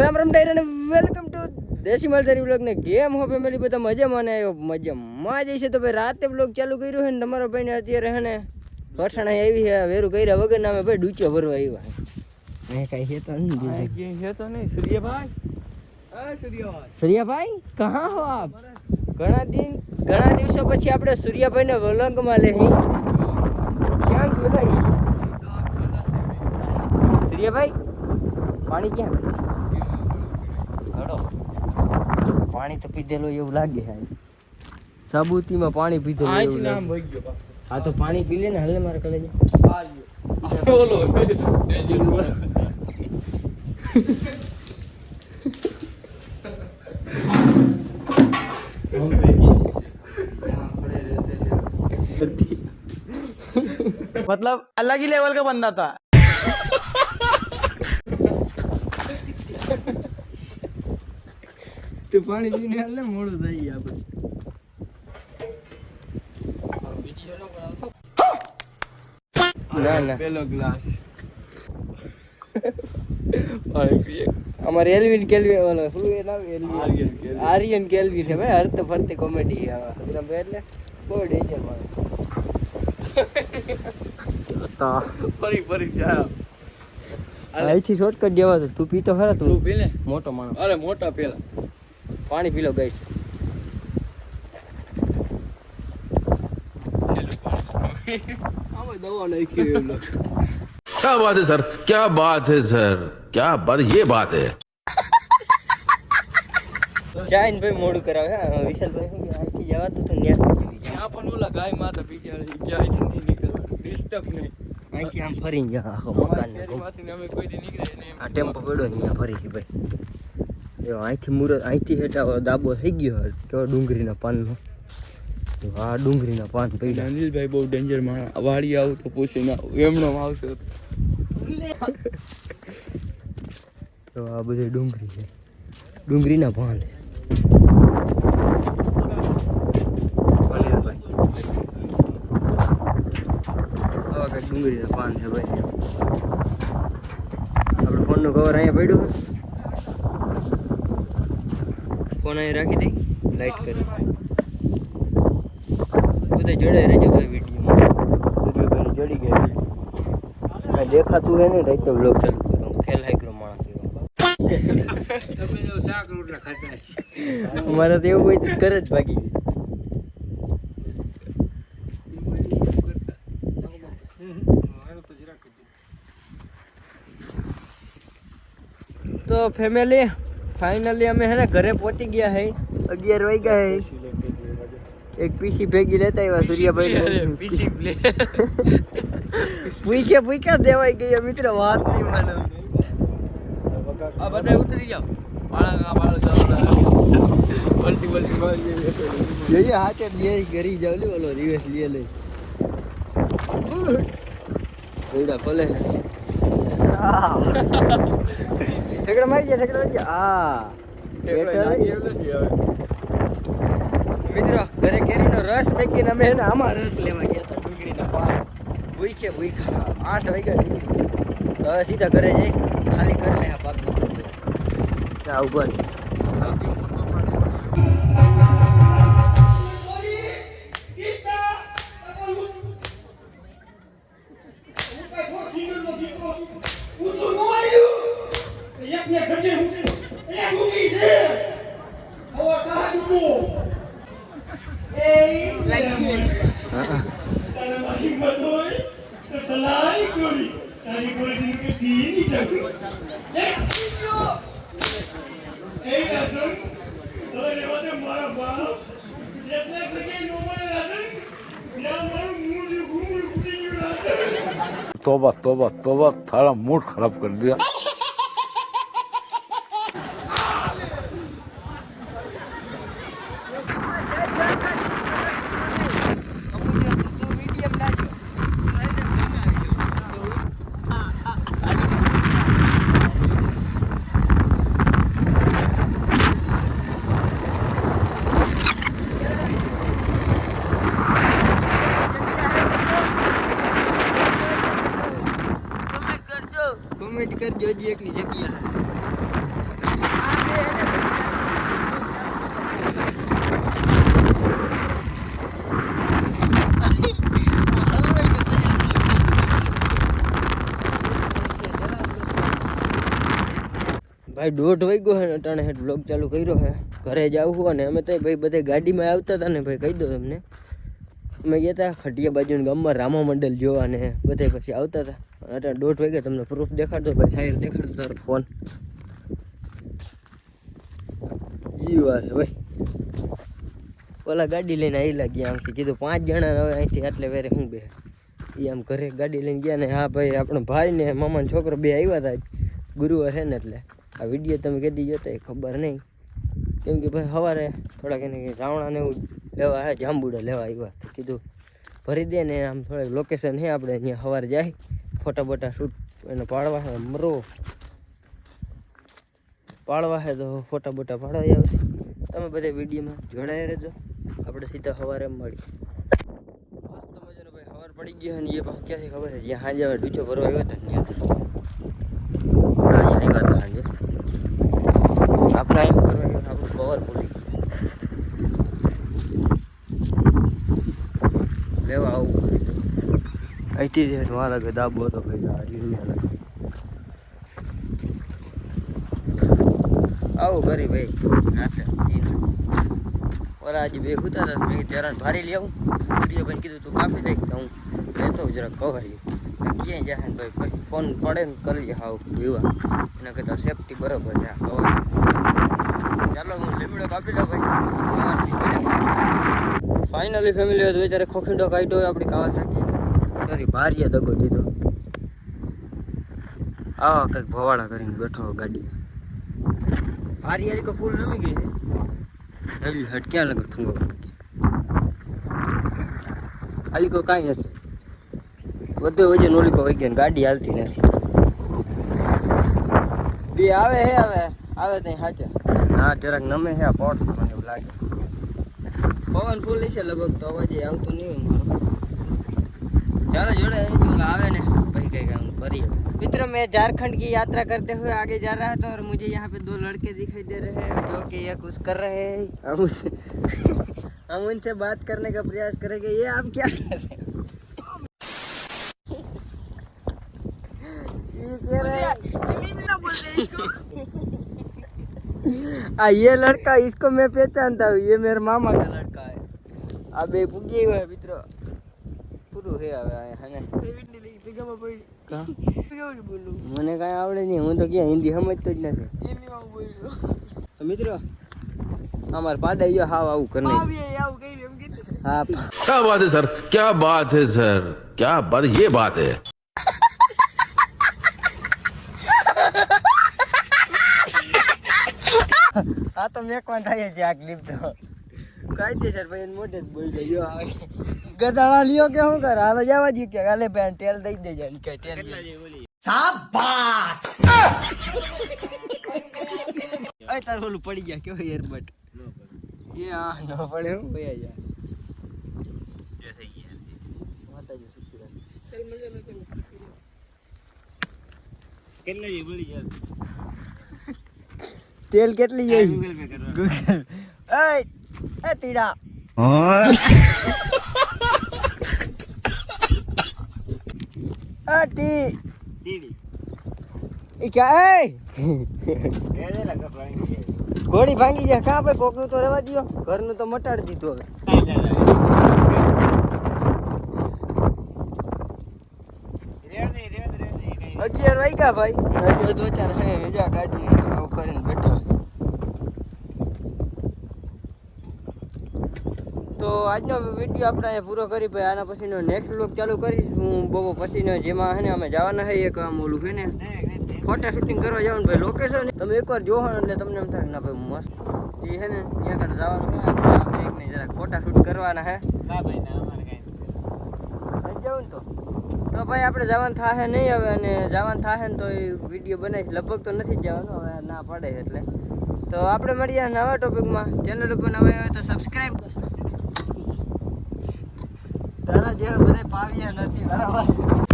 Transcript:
રામ રામ ડાયર અને welcome to દેશી માલધારી blog ને કેમ હો ફેમિલી બધા મજામાં ને આવ્યો મજામાં જ છે. તો ભાઈ રાતે બ્લોગ ચાલુ કર્યું છે ને તમારો ભાઈ ને અત્યારે હે ને વરસાણ આવી છે વેરું કર્યા વગર ના અમે ભાઈ ડૂચો ભરવા આવ્યા મેં કઈ છે તો નહીં સૂર્યાભાઈ કહા હો આપ ઘણા દિવસો પછી આપણે સૂર્યાભાઈ ને વલંગમાં લે ક્યાં ગયો ભાઈ સૂર્યાભાઈ પાણી ક્યાં પાણી તો પીધેલું એવું લાગે છે સાબુતીમાં પાણી પીધેલું એવું લાગે. હા તો પાણી પી લે ને હલે મારે કલે मतलब अलग ही लेवल का बंदा था. તો પાણી પીને હલે મોડું થઈ ગયા આપણે. ના પેલો ગ્લાસ પાણી પીએ અમારે એલવિન કેલ્વિન ઓલો શું એ નામ આર્યન કેલ્વિન છે ભાઈ હરતે ફરતે કોમેડી આવે એટલે બહુ ડેન્જર માણસ ફરી જાય અહીંથી શોર્ટકટ જેવા તું પીતો ખરા તું પી લે મોટો માણસ અરે મોટા પેલા પાણી પી લો ગઈ દવા નાખી क्या बात है सर, क्या बात है सर, क्या बात, ये बात है. ચાઈન ભાઈ મોડું કરાવે હા વિશાલભાઈ શું કે અહીંથી જવાતું તો ત્યાં પણ ઓલા ગાય માતા બિચારી જાય નહીં નીકળવા ડિસ્ટર્બ નહીં અહીંથી આમ ફરી ગયા આખો મકાન શેરીમાંથી અમે કોઈ દી નીકળે નહીં આ ટેમ્પો પડ્યો ને અહીંયા ફરી ભાઈ એવો અહીંથી મુરત અહીંથી હેઠા દાબો થઈ ગયો કેવો ડુંગળીના પાનનો આ ડુંગળીના પાન પડ્યા. અનિલભાઈ બહુ ડેન્જર માણસ વાડી આવું તો પૂછીને એમનો આવશે તો આ બધી ડુંગળી છે ડુંગળીના પાન ડુંગળીના પાન છે ભાઈ આપણે ફોનનું કવર અહીંયા પડ્યું ફોન અહીં રાખી દઈ લાઈટ કરી બધા જડે રહેજો ભાઈ વિડીયોમાં સૂર્યભાઈ જડી ગયા કાંઈ દેખાતું હે ને રાઈતો બ્લોગ ચાલુ કરો ખેલ હાઈક્રો માણસ અમારે તો એવું હોય તો કરે જ ભાગી તો ફેમિલી ફાઇનલી અમે હે ને ઘરે પહોંચી ગયા હે 11 વાગ્યા હે એક પીસી ભેગી લેતા આવ્યા સૂર્યાભાઈ પીસી પ્લે પૂઈક્યા દેવાઈ ગયા મિત્ર વાત નહીં માનો આ બધા ઉતરી જાવ બાળકા બલ્ટી જોઈએ હાથે લે ઘરી જાવ લે ઓલો રિવેસ લે લે ઓડા કોલે ઠેકડા મારી ગયા આ મિત્રો ઘરે કેરીનો રસ મેકીને અમે એને આમાં રસ લેવા ગયા હતા ડુંગળીના પાન ભૂખ્યા 8 વાગ્યા હવે સીધા ઘરે જઈ ખાલી કરી લે આ બાકી ત્યાં ઉભા तौबा तौबा तौबा, थारा मूड खराब कर दिया. કમેન્ટ કરજો ભાઈ 1:30 વાગ્યો છે ને અટાણે હેઠ વ્લોગ ચાલુ કર્યો છે. ઘરે જાવું અને અમે તો ભાઈ બધે ગાડીમાં આવતા હતા ને ભાઈ કહી દો તમને અમે ગયા હતા ખટિયા બાજુના ગામમાં રામા મંડળ જોવા ને બધે પછી આવતા હતા. અટાણે 1:30 વાગે તમને પ્રૂફ દેખાડતો ભાઈ સાહેબ દેખાડતો તારો ફોન જીવા છે ભાઈ. ઓલા ગાડી લઈને આવી લાગ્યા આમથી કીધું 5 જણા હવે અહીંથી એટલે વેરે હું બે એ આમ ઘરે ગાડી લઈને ગયા ને હા ભાઈ આપણો ભાઈ ને મામાનો છોકરો બે આવ્યા હતા ગુરુવાર છે ને એટલે આ વિડીયો તમે કીધી જોતા એ ખબર નહીં કેમ કે ભાઈ સવારે થોડાક એને રાવણા ને એવું લેવા હે જાંબુડા લેવા આવ્યા તો કીધું ભરી દે ને આમ થોડાક લોકેશન છે આપણે અહીંયા સવારે જાય ફોટા બોટા શૂટ એને પાડવા છે મરો પાડવા છે તો ફોટા બોટા પાડવા આવશે. તમે બધા વિડીયોમાં જોડાઈ રહેજો. આપણે સીધા સવારે મળી મસ્ત મજાનો ભાઈ સવાર પડી ગયો ને એ પાછું ક્યાંથી ખબર છે જ્યાં સાંજે હવે ડૂચો ભરવા આવ્યો હતો ત્યાંથી અહીંયા આવ્યા હતા સાંજે આપણે અહીં કરવા ગયો આપણું કવર ભૂલી લેવા આવું કરી દો અહીંથી મારા કે દાબો હતો ભાઈ આવું કરી ભાઈ રાતે ઓલા આજે બે ખૂતા હતા મેં જરાક ભારી લઈ આવું સૂર્યભાઈ કીધું તું કાપી દઈ તો હું લેતો જરાક કવરી ક્યાંય જાય ને ભાઈ ફોન પડે ને કરી હાવ વિવા એના કરતાં સેફટી બરાબર છે આ કવર. ચાલો હું લીમડો કાપી દઉં ભાઈ. ફાઇનલી ફેમિલી હોય તો વિચારે ખોખીંડો કાઢ્યો હોય આપણી કાવાસાકી સોરી ભારીએ દગો દીધો આવા કંઈક ભવાડા કરીને બેઠો ગાડી ભારી આલી ફૂલ નમી ગઈ છે હટ ક્યાં લગર ઠુંગો આલી કો કાંઈ નથી બધું વજન ઓલી કો વહી ગયા ગાડી હાલતી નથી બે આવે હે આવે ત્યાં સાચે હા જરાક નમે હે પોટ મને એવું લાગે પવન ફૂલ છે લગભગ તો અવાજ આવતું નહીં મારો. ચાલો જોડે આવે ने भाई कहीं हम करिए. मित्रों मैं झारखंड की यात्रा करते हुए आगे जा रहा था और मुझे यहाँ पे 2 लड़के दिखाई दे रहे हैं जो कि ये कुछ कर रहे हैं. हम उनसे बात करने का प्रयास करेंगे. ये आप क्या कर रहे हैं? ये कह रहे हैं ये लड़का इसको मैं पहचानता हूँ. ये मेरे मामा का लड़का है. अब ये पुगे हुए है मित्रों પૂરું હે હવે આયા હે મને કાંઈ આવડે નહીં. હું તો ક્યાં હિન્દી સમજતો જ નથી. મિત્રો અમારે પાડા ગયો હાવ આવું કરી હા क्या बात है सर क्या बात है सर क्या बात ये बात है આ તો મેકવાન થાય છે આ ક્લિપ તો કાયદેસર ભાઈ મોઢે જ બોલી ગયો આવે ગધાડા લ્યો કે શું કર હાલો જવા દઈએ કે હાલે ભાઈ ટેલ દઈ દેજે કે ટેલ શાબાશ અય તાર ઓલું પડી ગયા કેવો એરબટ એ આ ન પડે હું ભઈ યાર એ થઈ ગયા માતાજી સુખી તેલ મસાલો તો કેટલા જે બોલી યાર તેલ કેટલી જોઈ ગૂગલ પે કરવા એ તીડા તીડી એ ક્યાં એ ઘોડી ભાંગી જાય કા ભાઈ કોકનું તો રહેવા દો ઘરનું તો મટાડી દીધું હવે 11 વાગ્યા ભાઈ હજી તો ચાર હે જા ગાડી આવું કરીને બેઠા. તો આજનો વિડીયો આપણે અહીંયા પૂરો કરી ભાઈ આના પછીનો નેક્સ્ટ વ્લોગ ચાલુ કરીશ હું બહુ પછીનો જેમાં હે ને અમે જવાના છે એક આમ ઓલું છે ને ફોટા શૂટિંગ કરવા જવાનું ભાઈ લોકેશન તમે એકવાર જોવો ને એટલે તમને એમ થાય ના ભાઈ મસ્ત જે છે ને ત્યાં આગળ જવાનું છે એક ને જરાક ફોટા શૂટ કરવાના છે ના ભાઈ ના અમારે કાંઈ જવું ને તો ભાઈ આપણે જવાનું થાય નહીં હવે અને જવાનું થાય ને તો એ વિડીયો બનાવીશ લગભગ તો નથી જ જવાનું હવે ના પડે એટલે તો આપણે મળીએ નવા ટોપિકમાં. ચેનલ ઉપર નવા હોય તો સબસ્ક્રાઈબ તારા જેવા બધા પાવ્યા નથી બરાબર.